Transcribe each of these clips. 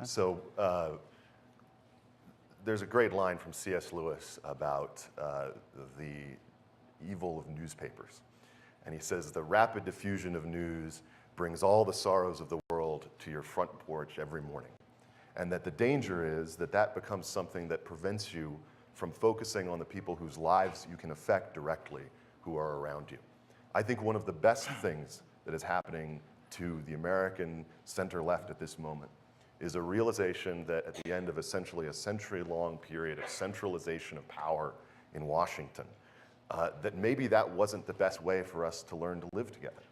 So there's a great line from C.S. Lewis about the evil of newspapers. And he says, the rapid diffusion of news brings all the sorrows of the world to your front porch every morning. And that the danger is that that becomes something that prevents you from focusing on the people whose lives you can affect directly, who are around you. I think one of the best things that is happening to the American center-left at this moment is a realization that at the end of essentially a century-long period of centralization of power in Washington, that maybe that wasn't the best way for us to learn to live together.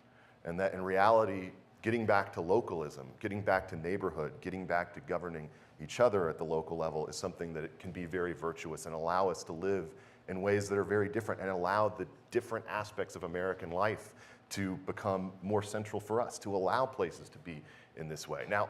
And that in reality, getting back to localism, getting back to neighborhood, getting back to governing each other at the local level is something that it can be very virtuous and allow us to live in ways that are very different and allow the different aspects of American life to become more central for us, to allow places to be in this way. Now,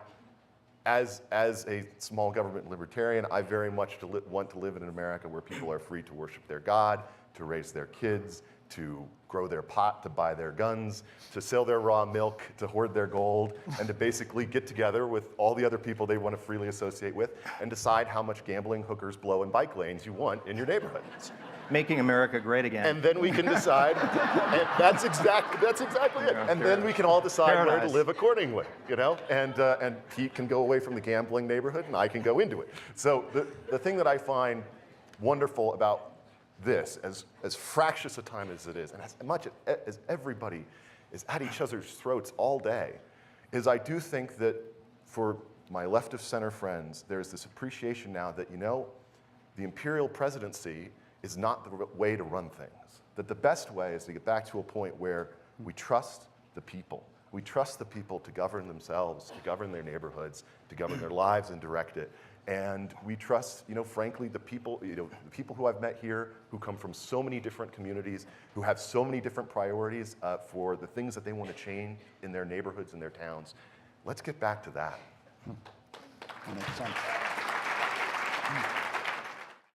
as a small government libertarian, I very much want to live in an America where people are free to worship their God, to raise their kids, to grow their pot, to buy their guns, to sell their raw milk, to hoard their gold, and to basically get together with all the other people they want to freely associate with and decide how much gambling, hookers, blow, and bike lanes you want in your neighborhood. Making America great again. And then we can decide, and that's exactly it. And then we can all decide where to live accordingly, you know? And Pete can go away from the gambling neighborhood and I can go into it. So the thing that I find wonderful about this, as fractious a time as it is, and as much as everybody is at each other's throats all day, is I do think that for my left of center friends, there's this appreciation now that, you know, the imperial presidency is not the way to run things. That the best way is to get back to a point where we trust the people. We trust the people to govern themselves, to govern their neighborhoods, to govern their lives and direct it. And we trust, you know, frankly, the people who I've met here, who come from so many different communities, who have so many different priorities for the things that they want to change in their neighborhoods and their towns. Let's get back to that. That makes sense.